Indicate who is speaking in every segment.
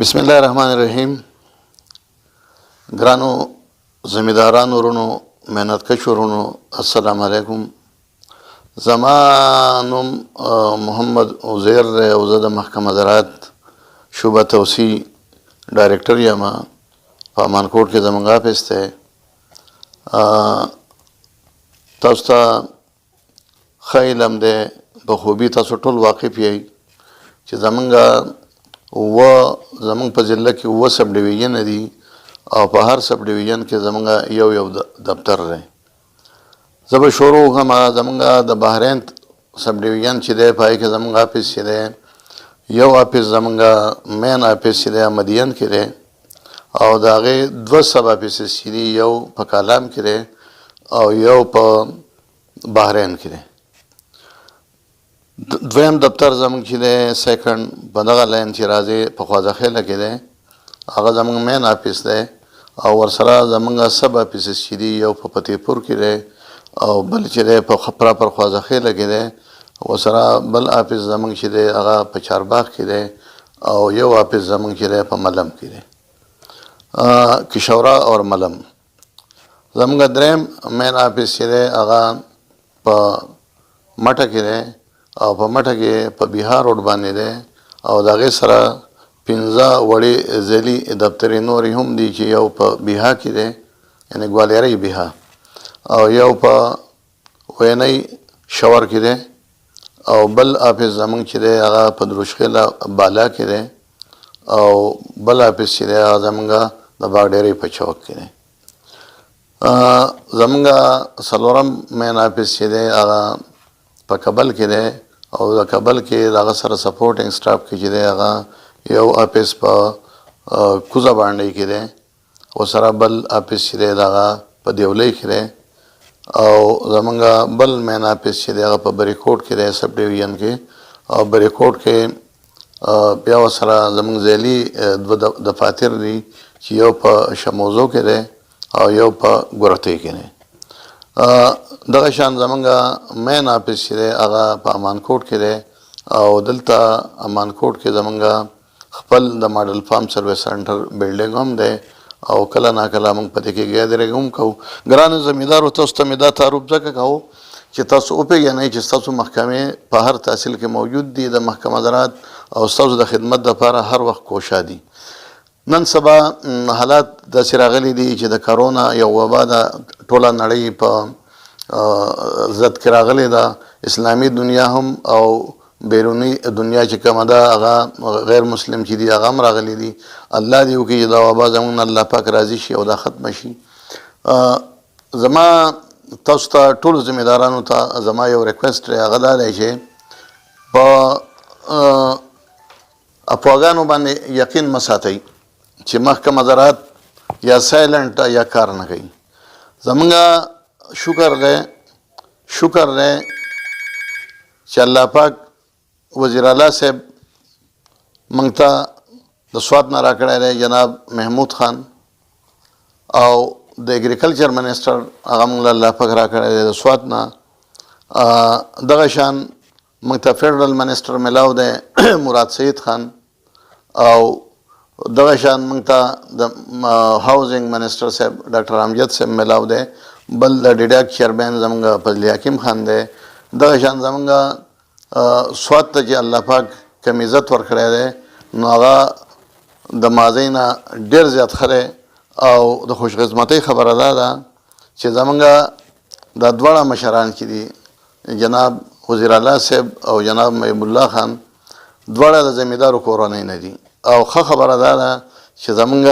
Speaker 1: بسم الله الرحمن الرحیم. ګرانو زمیندارانو ورونو مهنت کشو ورونو السلام علیکم. زمانم محمد وزیر او زه د محکمه زراعت شعبہ توسیع ډایرکټر یم په امانکوټ کې زمونږ آفس دی. تاسو ته ښه علم دی، په خوبي تاسو ټول واقف یئ چې زمونږ په ضلع کې 9 سب ډیویژن دي او په هر سب ډیویژن کې زمونږ یو دفتر دی. زه به شروع وکړم زمونږ د بحرین سب ډیویژن چې دی په هغې کې زمونږ آفس چې دی، یو آفس زمونږ مین آفس چې دی مدین کې دی او د هغې 2 سب آفسز چې دي، یو په کالام کې دی او یو په بحرین کې دی. دویم دفتر زمونږ چې دی سیکنډ په دغه لاین چې راځي په خوازخیله کې دی، هغه زمونږ مین آفس دی او ورسره زمونږ سب آفسز چې دي، یو په فتح پور کې دی او بل چې دی په پراپر خوازخیله کې دی، ورسره بل آفس زمونږ چې دی هغه په چارباغ کې دی او یو آفس زمونږ چې دی په ملم کې دی، کشورا اور ملم. زمونږ دریم مین آفس چې دی هغه په مټه کې دی او په مټه کې په بهار روډ باندې دی او د هغې سره 15 وړې ځلي دفترې نورې هم دي چې یو په بیها کې دی، یعنې ګوالیارۍ بیها، او یو په وینۍ شور کې دی او بل آفس زمونږ چې دی هغه په دروشخیله بالا کې دی او بل آفس چې دی هغه زمونږ د باغډیرۍ په چوک کې دی. زمونږ څلورم مین آفس چې دی هغه په کابل کې دی او د کابل کې د هغه سره سپورټینګ سټاف کې چې دی هغه یو آفس په کوزه باندې کې دی او سره بل آفس چې دی هغه په دیولۍ کې دی او زمونږ بل مین آفس چې دی هغه په بریکوټ کې دی سب ډیویژن کې او بریکوټ کې بیا ورسره زمونږ ځایلي 2 دفاتر دي چې یو په شموزو کې دی او یو په ګورتۍ کې دی. دغه شان زمونږ مین آفس چې دی هغه په امانکوټ کې دی او دلته امانکوټ کې زمونږ خپل د ماډل فارم سروس سنټر بلډینګ هم دی او کله ناکله موږ په دې کې ګیدرینګ هم کوو. ګرانو زمیندارو تاسو ته مې دا تعارف ځکه کوو چې تاسو وپېژنئ چې ستاسو محکمې په هر تحصیل کې موجود دي، د محکمه زراعت او ستاسو د خدمت دپاره هر وخت کوشا دي. نن سبا حالات داسې راغلي دي چې د کرونا یو وبا د ټوله نړۍ په ضد کې راغلې ده، اسلامي دنیا هم او بیرونی دنیا چې کومه ده هغه غیر مسلم چې دي هغه هم راغلي دي. الله دې وکړي چې دا وبا زموږ الله پاک راضي شي او دا ختمه شي. زما تاسو ته ټولو زمیندارانو ته زما یو ریکویسټ دی، هغه دا دی چې په افواګانو باندې یقین مه ساتئ چې محکمه زراعت یا سایلنټ یا کار نه کوي. زمونږ شکر دی چې الله پاک وزیراعلی صاحب موږ ته د سوات نه راکړی دی جناب محمود خان او د ایگریکلچر منسټر هغه موږ له الله پاک راکړی دی د سوات نه. دغه شان موږ ته فیډرل منسټر ملاو دی مراد سید خان او دغه شان موږ ته د هاوزنګ منسټر صاحب ډاکټر امجد صاحب ملاو دی، بل د ډیډاک چیرمین زمونږ فضل حکیم خان دی. دغه شان زمونږ سوات ته چې الله پاک کم عزت ورکړی دی نو هغه د ماضۍ نه ډېر زیات ښه دی او د خوشقسمتۍ خبره دا ده چې زمونږ دا دواړه مشران چې دي جناب وزیراعلی صاحب او جناب محب الله خان دواړه د زمیندارو کورنۍ نه دي او ښه خبره دا ده چې زمونږ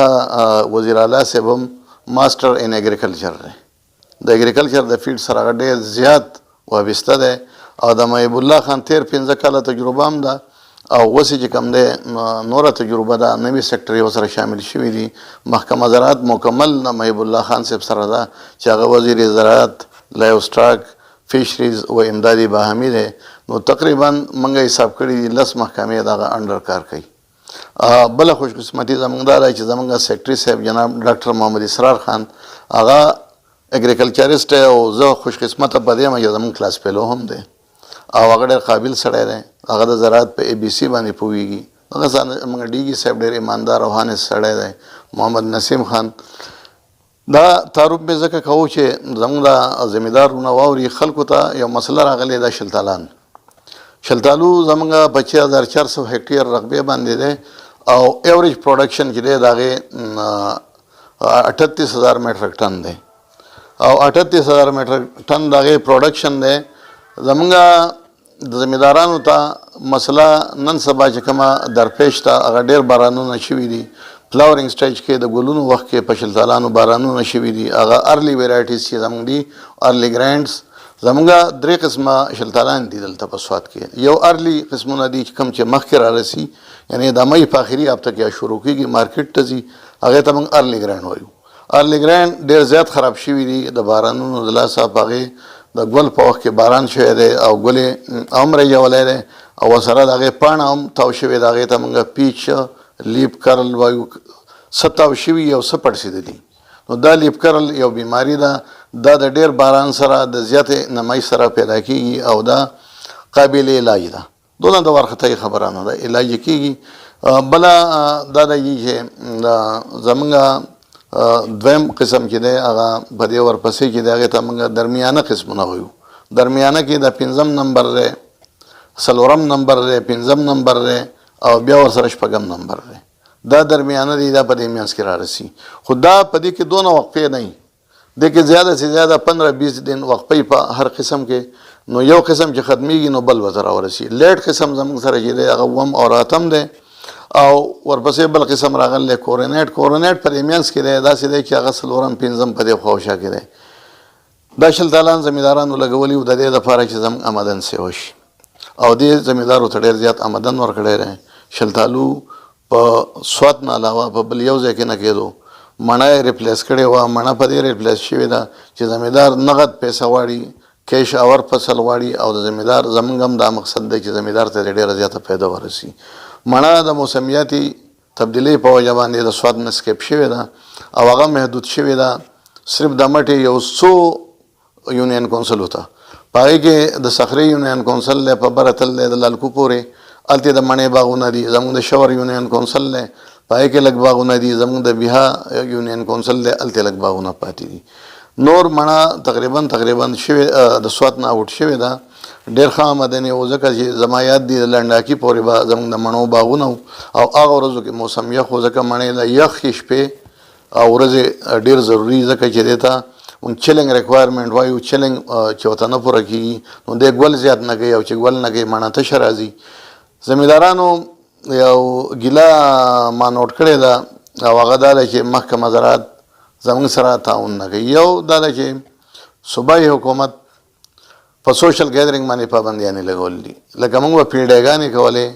Speaker 1: وزیراعلی صاحب هم ماسټر ان ایگریکلچر دی، د ایگریکلچر د فیلډ سره هغه ډېر زیات وابسته دی او د محب الله خان 13-15 کاله تجربه هم ده او اوس چې کوم دی نوره تجربه ده، نوي سیکرټري ورسره شامل شوي دي. محکمه زراعت مکمل د محب الله خان صاحب سره ده چې هغه وزیر زراعت، لایو سټاک، فیشریز او امدادي باهمي دی. نو تقریبا موږ حساب کړي دي 10 محکمې دغه انډر کار کوي. بله خوشقسمتي زموږ دا ده چې زموږ سیکرټري صاحب جناب ډاکټر محمد اسرار خان هغه ایگریکلچریسټ دی او زه خوشقسمته په دې یم چې زموږ کلاس فیلو هم دی او هغه ډېر قابل سړی دی. هغه د زراعت په ABC باندې پوهېږي، هغه زموږ ډیګي صاحب ډېر ایماندار او هانس سړی دی، محمد نسیم خان. دا تعارف به ځکه کوو چې زموږ د زمیندارونه واوري. خلکو ته یو مسله راغلی دا شلتالان. شلتالو زموږ په 6400 هکټیر رقبې باندې دی او ایوریج پروډکشن چې دی د هغې 38000 میټرک ټن دی او 38000 میټرک ټن د هغې پروډکشن دی. زموږ د زمیندارانو ته مسله نن سبا چې کومه درپیش ته هغه ډېر بارانونه شوي دي. فلاورینګ سټیج کې د ګلونو وخت کې په شلتالانو بارانونه شوي دي. هغه ارلی ویرایټیز چې زموږ دي ارلی ګرینډز، زموږ 3 قسمه شلتالان دي دلته په سوات کې. یو ارلی قسمونه دي چې کوم چې مخکې رارسي، یعنی د مۍ په آخري هفته کې شروع کېږي مارکیټ ته ځي، هغې ته موږ ارلی ګرینډ وایو. ارلی ګرینډ ډېر زیات خراب شوي دي د بارانونو د لاسه. په هغې د ګل په وخت کې باران شوی دی او ګل یې هم رژولی دی او ورسره د هغې پاڼه هم تاو شوې ده. هغې ته موږ پیچ لیپ کرل وایو. څه تاو شوي او څه پړسېدلي. نو دا لیپ کرل یو بیماري ده. دا د ډېر باران سره د زیاتې نمۍ سره پیدا کېږي او دا قابل علاج ده. دونه د وارخطایي خبره نه ده، علاج یې کېږي. بله دا دی چې زموږ دویم قسم چې دی هغه په دې ورپسې چې دی هغې ته موږ درمیانه قسمونه وایو. درمیانه کې د 5م نمبر دی، 4م نمبر دی، 5م نمبر دی او بیا ورسره 6م نمبر دی. دا درمیانه دی، دا په دې منځ کې رارسي. خو دا په دې کې دونه وقفې نه وي، دې کې زیاده سے زیاده 15-20 دن وقفې په هر قسم کې. نو یو قسم چې ختمیږي نو بل ورته راورسي. لیټ قسم زموږ سره چې دی هغه 7م او 8م دی او ورپسې بل قسم راغلی کورنیټ. کورنیټ په دې منځ کې دی، داسې دی چې هغه 4م 5م په دې خواوشا کې دی. دا شلتالان زمیندارانو لګولي وو د دې دپاره چې زموږ آمدن سیوه شي او دې زمیندارو ته ډېر زیات آمدن ورکړی دی. شلتالو په سوات نه علاوه په بل یو ځای کې نه کېدو. مڼه یې ریپلیس کړې وه. مڼه په دې ریپلیس شوې ده چې زمیندار نغد پیسه غواړي، کیش اور فصل غواړي او د زمیندار زموږ هم دا مقصد دی چې زمیندار ته ډېره زیاته پیدا ورسي. مڼه د موسمیاتي تبدیلۍ په وجه باندې د سوات نه سکیپ شوې ده او هغه محدود شوې ده صرف د مټې یو څو یونین کونسلو ته. په هغې کې د صخرې یونین کونسل دی په بره تل دی د لالکو پورې، هلته د مڼې باغونه دي. زموږ د شور یونین کونسل دی، په هغې کې لږ باغونه دي. زموږ د بیها یونین کونسل دی، هلته لږ باغونه پاتې دي. نور مڼه تقریبا شوې د سوات نه آوټ شوې ده. ډېر ښه آمدنې و ځکه چې زما یاد دي د لنډاکي پورې به زموږ د مڼو باغونه وو او هغه ورځو کې موسم یخ و ځکه مڼې د یخې شپې او ورځې ډېر ضروري ځکه چې دې ته چلنګ ریکوایرمنټ وایو. چلنګ چې ورته نه پوره کېږي نو دی ګل زیات نه کوي او چې ګل نه کوي مڼه تشه راځي. زمیندارانو یو ګیله ما نوټ کړې ده او هغه دا ده چې محکمه زراعت زموږ سره تعاون نه کوي. یو دا ده چې صوبائی حکومت په سوشل ګیدرینګ باندې پابندیانې لګول دي. لکه موږ به پیډیګانې کولې،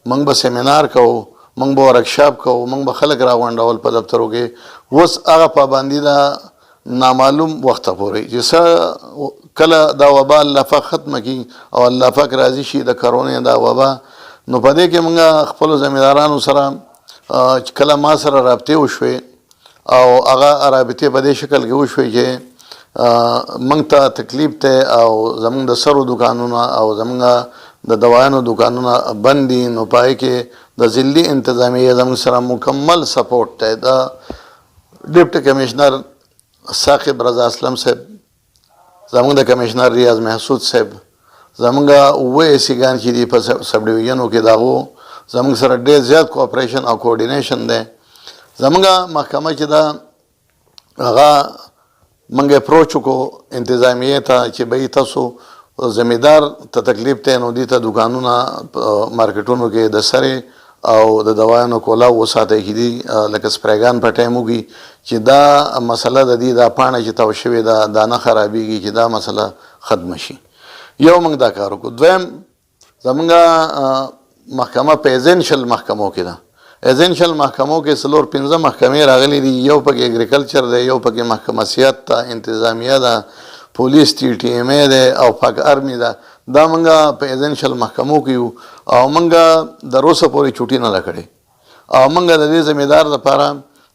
Speaker 1: موږ به سیمینار کوو، موږ به ورکشاپ کوو، موږ به خلک راغونډول په دفترو کې. اوس هغه پابندي ده نامعلوم وخته پورې چې څه کله دا وبا الله پاک ختمه کړي او الله پاک راضي شي د کرونې دا وبا. نو په دې کې موږ خپلو زمیندارانو سره کله ما سره رابطې وشوې او هغه رابطې په دې شکل کې وشوې چې موږ ته تکلیف دی او زموږ د سرو دوکانونه او زموږ د دوايانو دوکانونه بند دي. نو په هغې کې د ضلعي انتظامیه زموږ سره مکمل سپورټ دی. د ډپټي کمشنر ثاقب رضا اسلم صاحب، زموږ د کمشنر ریاض محسود صاحب، زموږ 9 ایسیګان چې دي په سب ډویژنو کې د هغو زموږ سره ډېر زیات کوآپریشن او کوارډینیشن دی. زموږ محکمه چې ده هغه موږ اپروچ وکړو انتظامیې ته چې بهی تاسو زمیندار ته تکلیف دی نو دې ته دوکانونه مارکیټونو کې د سرې او د دوايانو کولاو وساتئ چې دي لکه سپریګان په ټایم وکړي چې دا مسله د دې دا پاڼه چې تاو شوې ده دا نه خرابېږي چې دا مسله ختمه شي. یو موږ دا کار وکړو. دویم زموږ محکمه په ایزنشل محکمو کې ده. ایزنشل محکمو کې 4-5 محکمې راغلي دي. یو پکې ایگریکلچر دی، یو پکې محکمه سیاحت ده، انتظامیه ده، پولیس ټي ایم ای دی او پاک آرمي ده. دا موږ په ایزنشل محکمو کې یو او موږ د روسه پورې چوټي نه ده کړې او موږ د دې زمیندار لپاره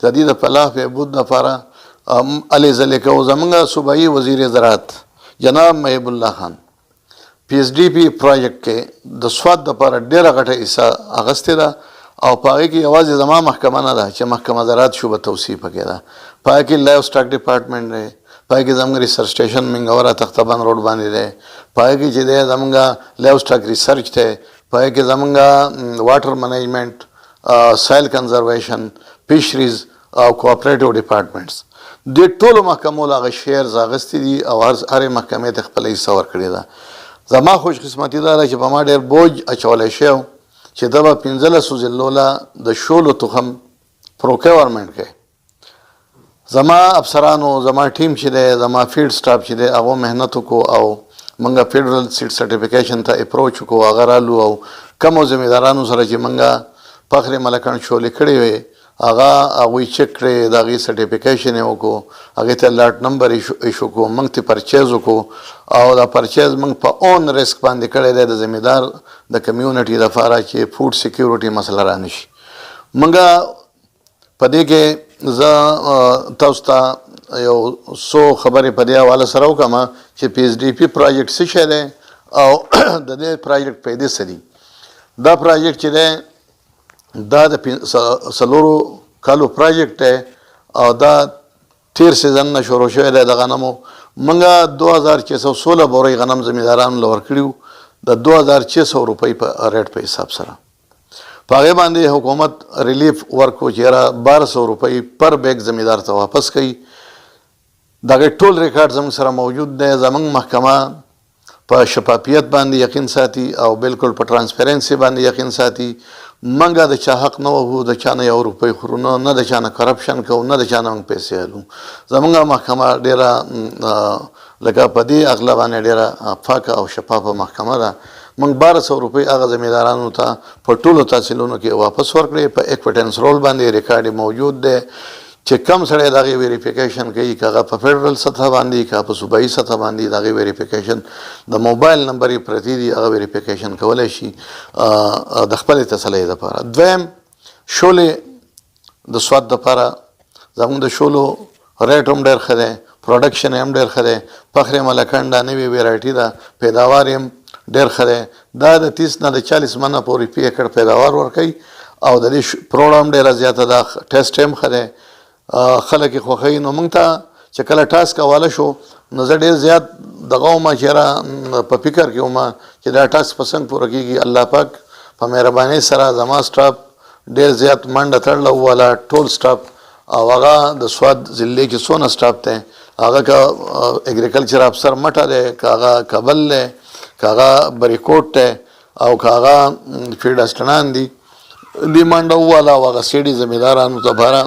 Speaker 1: د دې د فلاح بهبود لپاره هلې ځلې کوو. زموږ صوبائی وزیر زراعت جناب محب الله خان پی ایچ ډي پی پروجیکټ کې د سوات دپاره ډېره غټه حصه اخیستې ده او پاره کې یوازې زما محکمه نه ده چې محکمه زراعت شعبه توسیع پکې ده، پاره کې لایف سټاک ډپارټمنټ دی، پاره کې زموږ ریسرچ سټیشن منګوره تختبان روډ باندې دی، پاره کې چې دی زموږ لایف سټاک ریسرچ دی، پاره کې زموږ واټر منیجمنٹ، سایل کنزرویشن، فشریز او کوآپریټیو ډپارټمنټس. د ټولو محکمو هغه شیرز اخیستي دي او هرې محکمې ته خپله حصه ورکړې ده. زما خوش قسمتي دا ده چې په ما ډېر بوج اچولی شوی و چې دا به 1500 ضلعو له د شولو تخم پروکیورمنټ کوي. زما افسرانو، زما ټیم چې دی، زما فیډ سټاف چې دی، هغو محنت وکړو او موږ فیډرل سیډ سرټیفیکیشن ته اپروچ وکړو. هغه رالو او کمو زمیندارانو سره چې موږ فخر ملکان شولې کړې وې هغوی چک کړې، د هغې سرټیفیکیشن یې وکړو، هغې ته لاټ نمبر ایشو کړو، موږ ته پرچیز وکړو او دا پرچیز موږ په اون ریسک باندې کړی دی د زمیندار د کمیونټي دپاره چې فوډ سیکیورټي مسله را نه شي. موږ په دې کې زه تاسو ته یو څو خبرې په دې حواله سره وکړم چې پی ایچ ډي پي پروجیکټ څه شی دی او د دې پروجیکټ فایدې څه دي. دا پروجیکټ چې دی دا د 4 کالو پروجیکټ دی او دا تیر سیزن نه شروع شوی دی. د غنمو موږ 2616 بورۍ غنم زمیندارانو له ورکړي وو د 2600 روپۍ په ریټ په حساب سره. په هغې باندې حکومت ریلیف ورکړو چې یاره 1200 روپۍ پر بیگ زمیندار ته واپس کوي. د هغې ټول ریکارډ زموږ سره موجود دی. زموږ محکمه په شفافیت باندې یقین ساتي او بالکل په ټرانسپیرنسي باندې یقین ساتي. موږ د چا حق نه وهو، د چا نه 1 روپۍ خورو نه د چا نه کرپشن کوو، نه د چا نه موږ پیسې اخلو. زموږ محکمه ډېره لکه په دې اغله باندې ډېره پاکه او شفافه محکمه ده. موږ 1200 روپۍ هغه زمیندارانو ته په ټولو تحصیلونو کې واپس ورکړې. په ایکویټنس رول باندې ریکارډ موجود دی چې کم سړی د هغې ویریفیکیشن کوي، که هغه په فیډرل سطح باندې، که په صوبائی سطح باندې، د هغې ویریفیکیشن د موبایل نمبر یې پرتې دي، هغه ویریفیکیشن کولی شي د خپلې تسلۍ دپاره. دویم، شولې د سواد دپاره زموږ د شولو ریټ هم ډېر ښه دی، پروډکشن یې هم ډېر ښه دی. فخر ملکان دا نوې ویرایټي ده، پیداوار یې هم ډېر ښه دی. دا د 30 نه د 40 منه پورې فی ایکړ پیداوار ورکوي او د دې پروړه هم ډېره زیاته ده. ټیسټ هم ښه دی، خلک یې خوښوي. نو موږ ته چې کله ټاسک حواله شو نو زه ډېر زیات دغه وم چې یاره په فکر کې وم چې دا ټاسک په څنګه پوره کېږي. الله پاک په مهربانۍ سره زما سټاف ډېر زیات منډه تړله وواله، ټول سټاف. او هغه د سواد ضلع کې څونه سټاف دی، هغه که ایگریکلچر افسر مټه دی، که هغه کابل دی، که هغه بریکوټ دی او که هغه فیلډ اسټنان دي، دې منډه وواله او هغه سیډي زمیندارانو دپاره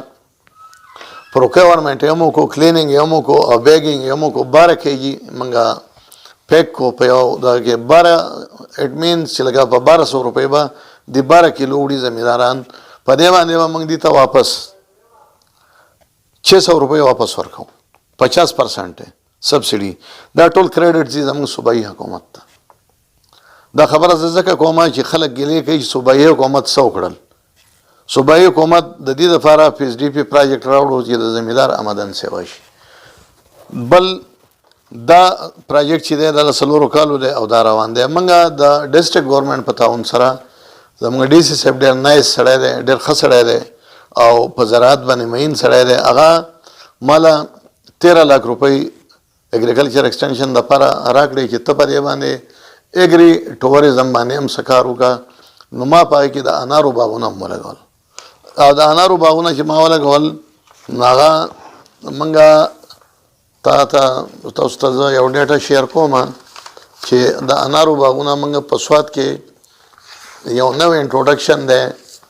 Speaker 1: پروکیورمنټ یې هم وکړو، کلینینګ یې هم وکړو او بیګینګ یې هم وکړو. 12 کېجي موږ پیک کړو په یو دغه کې 12 اټ مینس چې لکه په 1200 روپۍ به د 12 کیلو وړي زمینداران. په دې باندې به موږ دې ته واپس 600 روپۍ واپس ورکوو، 50% سبسډي. دا ټول کریډټ ځي زموږ صوبائی حکومت ته. دا خبره زه ځکه کوم چې خلک ګیلې کوي چې صوبائی حکومت څه وکړل. صوبائی حکومت د دې لپاره پی ایچ ډي پي پروجیکټ راوړو چې د زمیندار آمدن سیوا شي. بل دا پروجیکټ چې دی دا د 4 کالو دی او دا روان دی. موږ د ډسټرکٹ ګورنمنټ په تعاون سره زموږ ډي سی صاحب ډېر نایس سړی دی، ډېر ښه سړی دی او په زراعت باندې مین سړی دی. هغه ماله 13 लाख روپۍ ایگریکلچر ایکسټنشن دپاره راکړې چې ته په دې باندې ایګري ټوریزم باندې هم څه کار وکړه. نو ما په هغې کې د انارو باغونه هم ولګول او د انارو باغونه چې ما ولګول نو هغه موږ تاسو ته زه یو ډیټا شیر کوم چې د انارو باغونه موږ په سواد کې یو نوی انټروډکشن دی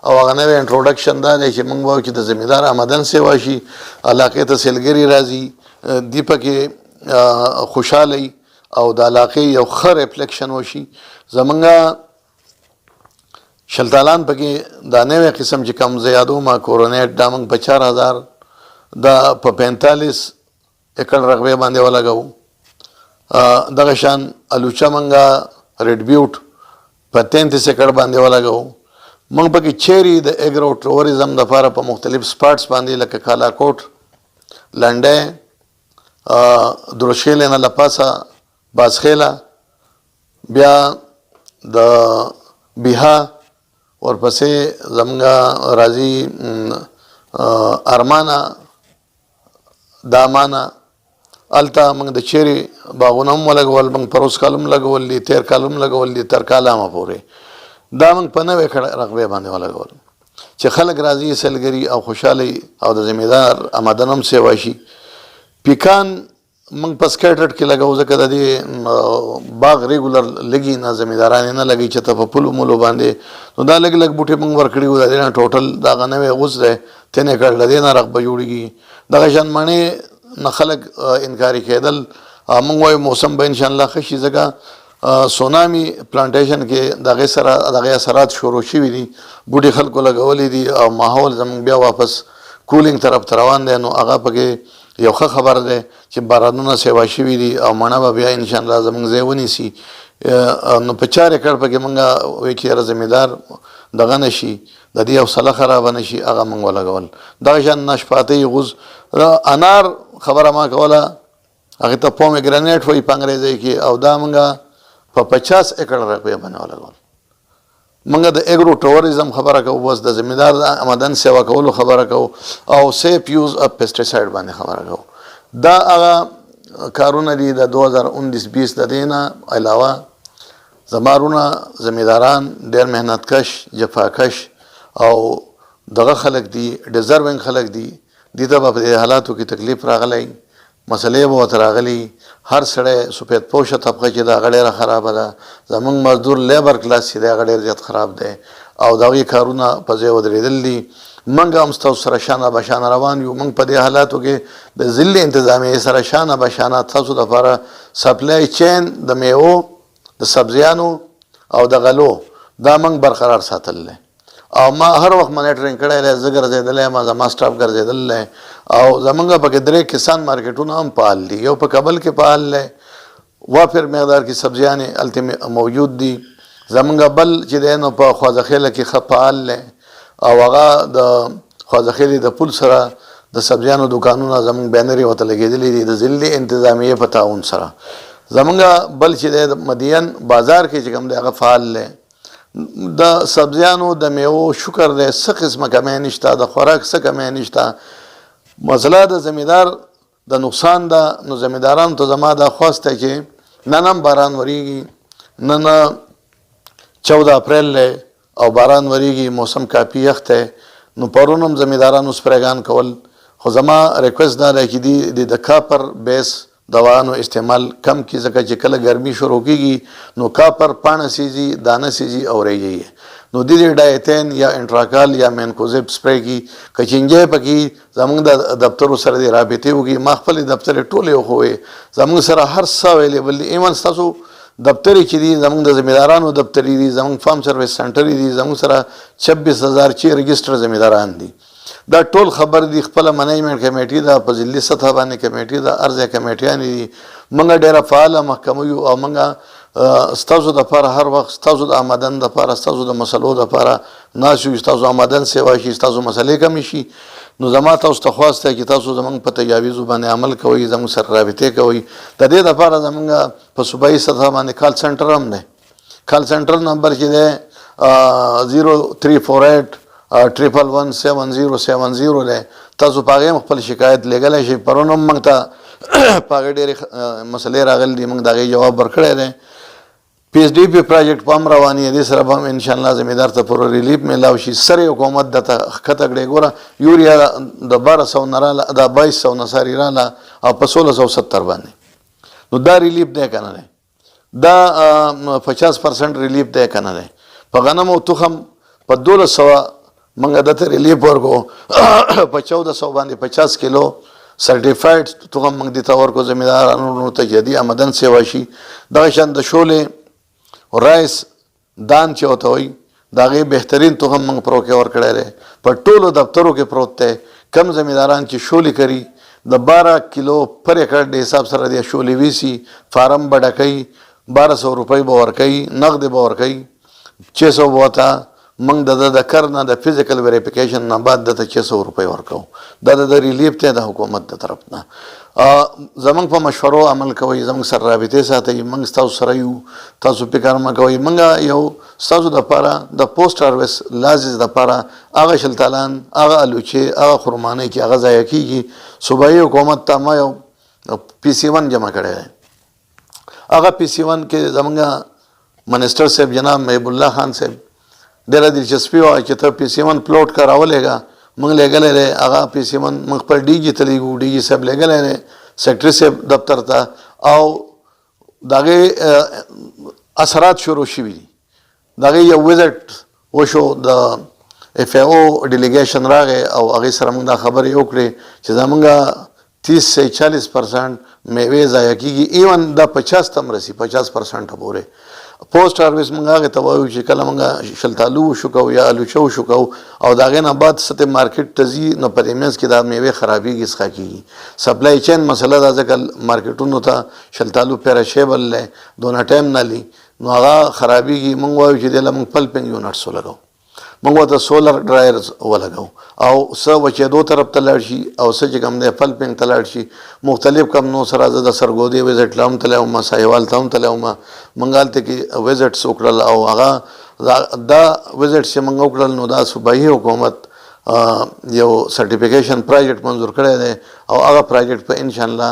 Speaker 1: او هغه نوی انټروډکشن دا دی چې موږ وایو چې د زمیندار آمدن سیوا شي، علاقې ته سیلګري راځي، دې پکې خوشحاله او د علاقې یو ښه ریفلیکشن وشي. زمونږ شلتالان پکې دا نوی قسم چې کم زه یادوم کورونیټ دا موږ په 4000 دا په 45 ایکړ رقبې باندې ولګوو. دغه شان الوچه موږ ریډ بیوټ په 33 ایکړ باندې ولګوو. موږ پکې چیرې د ایګرو ټوریزم دپاره په مختلف سپاټس باندې لکه کالاکوټ، لنډی، دروشیلې نه لپاسه، بازخیله، بیا د بیها ورپسې زمونږ راځي ارمانه دامانه هلته موږ د چیرې باغونه هم ولګول، موږ پروس کال هم لګول دي، تیر کال هم لګول دي، تر کالامه پورې دا موږ په نوې رقبې باندې ولګول چې خلک راځي سیلګري او خوشحالي او د زمیندار آمدن هم سیوا شي. پیکان موږ په سکیټرډ کې لګو ځکه د دې باغ ریګولر لګي نه زمینداران نه لګي چې ته په پلو ملو باندې، نو دا لږ لږ بوټي موږ ورکړي وو، د دې نه ټوټل دغه نوی غوڅ دی تنې کړ، د دې نه رقبه جوړېږي. دغه شان مڼې نه خلک انکاري کېدل، موږ وایو موسم به انشاءالله ښه شي ځکه سونامي پلانټیشن کې دغه سره دغه اثرات شروع شوي دي، بوټي خلکو لګولي دي او ماحول زموږ بیا واپس کولینګ طرف ته روان دی. نو هغه پکې یو ښه خبر دی چې بارانونه سیوا شوي دي او مڼه به بیا انشاءالله زموږ ځای ونیسي. نو په 4 ایکړ پکې موږ وایي چې یاره زمیندار دغه نه شي، د دې حوصله خرابه نه شي، هغه موږ ولګول. دغه شان ناشپاتۍ غوز انار خبره ما کوله، هغې ته پومګرینیټ وایي په انګریزۍ کې، او دا موږ په 50 ایکړ رقبې باندې ولګول. موږ د ایګرو ټوریزم خبره کوو، بس د زمیندار د آمدن سیوا کولو خبره کوو، او سیف یوز اف پیسټیساید باندې خبره کوو. دا هغه کارونه دي د 2019-20 د دې نه علاوه زمارونه زمینداران ډېر محنت کش، جفاکش او دغه خلک دي، ډیزرونګ خلک دي. دې ته به په دې حالاتو کې تکلیف راغلی، مسلې به ورته راغلي. هر سړی سفید پوشه طبقه چې دا هغه ډېره خرابه ده، زمونږ مزدور لیبر کلاس چې دی هغه ډېر زیات خراب دی او د هغوی کارونه په ځای ودرېدل دي. موږ هم ستاسو سره شانه بشانه روان یو. موږ په دې حالاتو کې د ضلع انتظامیې سره شانه بشانه تاسو دپاره سپلای چین د میوو، د سبزیانو او د غلو دا موږ برقرار ساتل دی. او ما هر وخت مانیټرینګ کړی دی، زه ګرځېدلی یم، زما سټاف ګرځېدلی دی، او زمونږ پکې 3 کسان مارکیټونه هم فعال دي. یو په کابل کې فعال دی، وافر مقدار کې سبزیانې هلته موجود دي. زمونږ بل چې دی نو په خوازخیله کې ښه فعال دی، او هغه د خوازخیلې د پل سره د سبزیانو دوکانونه زمونږ بینرې ورته لګېدلي دي د ضلع انتظامیې په تعاون سره. زمونږ بل چې دی د مدین بازار کې چې کوم دی هغه فعال دی. د سبزیانو د میوو شکر دی، څه قسمه کمی نشته، د خوراک څه کمی نشته. مسله د زمیندار د نقصان ده. نو زمیندارانو ته زما دا خواست دی چې نن هم باران وریږي، نن 14 اپریل دی او باران وریږي، موسم کافي یخ دی. نو پرون هم زمیندارانو سپریګان کول، خو زما ریکویسټ دا دی چې د کاپر بیس دوانو استعمال کم کی، ځکه چې کله ګرمي شروع کیږي نو کاپر پاڼه سیزي، دانه سیزي او ریږي. نو د دې ډایتین یا انټراکال یا مینکوزیب سپری کی کچنجه پکې زموږ د دفتر سره دی رابطه وږي. ما خپل دفتر ټوله خوې زموږ سره هر څه اویلیبل دي. ایمن تاسو دفتر چې دي زموږ د زمیندارانو دفتر دي، زموږ فارم سرویس سنټر دي، زموږ سره 26,000 چې رجسټر زمینداران دي. دا ټول خبر دي. خپل منیجمنت کمیټي دا په ضلعي سطح باندې کمیټي دا ارزه کمیټیان دي. موږ ډېره فعاله محکمه یو او موږ ستاسو دپاره هر وخت ستاسو د آمدن دپاره، ستاسو د مسلو دپاره ناست یو، ستاسو آمدن سیوا شي، ستاسو مسلې کمې شي. نو زما تاسو ته خواست دی چې تاسو زموږ په تجاویزو باندې عمل کوئ، زموږ سره رابطې کوئ. د دې دپاره زموږ په صوبائی سطح باندې کال سنټر هم دی. کال سنټر نمبر چې دی 0348117070 دی. تاسو په هغې هم خپل شکایت لیږلی شئ. پرون هم موږ ته په هغې ډېرې مسلې راغلي دي، موږ د هغې جواب ورکړی دی. PSDP پروجیکټ په هم روان دی، دې سره به هم انشاءالله زمیندار ته پوره ریلیف میلاو شي. سرې حکومت درته ښکته کړې. ګوره یوریا د 1200 نه راله، د 2200 نه ساري راله او په 1670 باندې. نو دا ریلیف دی که نه دی؟ دا 50% ریلیف دی که نه دی؟ په غنمو تخم په 1200 موږ دته ریلیف ورکو، په 1400 باندې 50 کیلو سرټیفاید تخم موږ دې ته ورکو زمیندارانو ته چې دې آمدن سیوا شي. دغه شان د شولې رایس دان چې ورته وایي د هغې بهترین تخم موږ پروکې ورکړی دی. په ټولو دفترو کې پروت دی. کم زمینداران چې شولې کوي د 12 کیلو پر ایکړ د حساب سره د شولې ویسي، فارم به ډکوي، 1200 روپۍ به ورکوي، نغد به ورکوي، 600 به ورته موږ د کر نه د فزیکل ویریفیکیشن نه بعد دته 600 روپۍ ورکوو. دا د ریلیف دی د حکومت د طرف نه. زموږ په مشورو عمل کوئ، زموږ سره رابطې ساتئ، موږ ستاسو سره یو، تاسو فکر مه کوئ. موږ یو ستاسو دپاره د پوسټ هارویسټ لازز دپاره هغه شلتالان، هغه الوچې، هغه خرمانۍ چې هغه ضایع کېږي، صوبائی حکومت ته ما یو PC1 جمع کړی دی. هغه PC1 کې زموږ منسټر صاحب جناب محب الله خان صاحب ډېره دلچسپي وه چې ته PC1 پلوټ کا راولېږه. موږ لېږلی دی هغه PC1 موږ خپل DG ته لیږو، DG صاحب لېږلی دی سیکرټري صاحب دفتر ته، او د هغې اثرات شروع شوي دي. د هغې یو وزټ وشو، د FAO ډیلیګیشن راغی او هغې سره موږ دا خبرې وکړې چې زموږ 30 سے 40% میوې ضایع کېږي، ایون دا 50 ته هم رسي، 50% پورې. پوسټ هارویسټ موږ هغې ته وایو چې کله موږ شلتالو وشو کوو یا الوچه وشو کوو او د هغې نه بعد سطح مارکیټ ته ځي، نو په دې منځ کې دا میوې خرابېږي، څښا کېږي. سپلای چین مسله ده، ځکه مارکیټونو ته شلتالو پیرشیبل دی، دونه ټایم نه لي، نو هغه خرابېږي. موږ وایو چې دې له موږ پلپنګ یونټس ولګوو، موږ ورته سولر ډرایرز ولګوو، او څه وچېدو طرف ته لاړ شي او څه چې کوم دی پلپنګ ته لاړ شي. مختلف کمپنو سره زه د سرګودې وزټ له هم تللی وم، سایوال ته هم تللی وم. موږ هلته کې وزټس وکړل او هغه دا وزټس چې موږ وکړل نو دا صوبائی حکومت یو سرټیفیکیشن پروجیکټ منظور کړی دی او هغه پروجیکټ په انشاءالله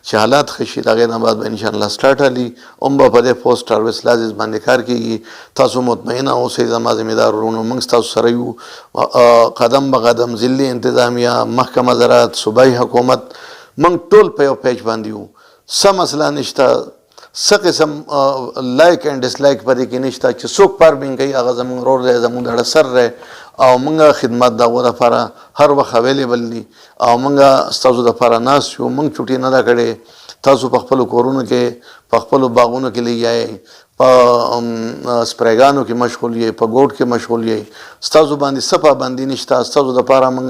Speaker 1: چې حالات ښه شي د هغې نه بعد به انشاءالله سټارټ علي، هم به په دې پوسټ هارویسټ لازز باندې کار کېږي. تاسو مطمئنه اوسئ زما زمیندار ورونو، موږ ستاسو سره یو قدم به قدم. ضلعي انتظامیه، محکمه زراعت، صوبائی حکومت، موږ ټول په یو پیج باندې یو. څه مسله نشته، څه قسم لایک اینډ ډسلایک په دې کې نشته. چې څوک فارمینګ کوي هغه زموږ ورور دی، زموږ د سر دی، او موږ خدمت د هغو دپاره هر وخت اویلیبل دي او موږ ستاسو دپاره ناست یو. موږ چوټي نه ده کړې. تاسو په خپلو کورونو کې، په خپلو باغونو کې لګیایئ، په سپریګانو کې مشغول یئ، په ګوډ کې مشغول یئ. ستاسو باندې څه پابندي نشته. ستاسو دپاره موږ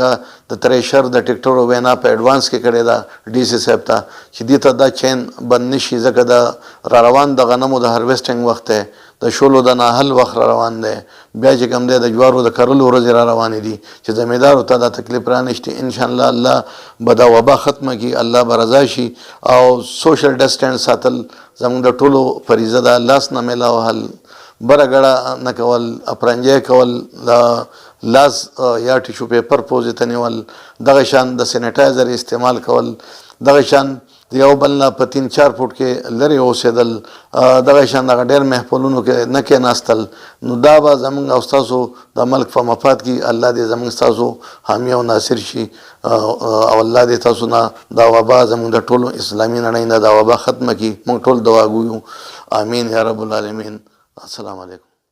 Speaker 1: د تریشر د ټیکټرو وینا په ایډوانس کې کړې ده DC صاحب ته چې دې ته دا چین بند نشي، ځکه د را روان د غنمو د هارویسټنګ وخت دی، د شولو د ناهل وخت را روان دی، بیا چې کوم دی د جوارو د کرلو ورځې را روانې دي چې زمیندارو ته دا تکلیف را نشته. انشاءالله الله به دا وبا ختمه کړي، الله به رضا شي. او سوشل ډسټنس ساتل زموږ د ټولو فریضه ده. لاس نه میلاوهل، بره ګړه نه کول، اپرنجی کول، د لاس یا ټیشو پیپر پوزې ته نیول، دغه شان د سینیټایزر استعمال کول، دغه شان د یو بل نه په 3-4 فوټ کې لرې اوسېدل، دغه شان دغه ډېر محفلونو کې نه کېناستل. نو دا به زموږ او ستاسو د ملک په مفاد کې الله دې زموږ ستاسو حامی او ناصر شي، او الله دې تاسو نه دا وبا زموږ د ټولو اسلامي نړۍ نه دا وبا ختمه کړي. موږ ټول دعا ګویو، امین یا رب العالمین. السلام علیکم.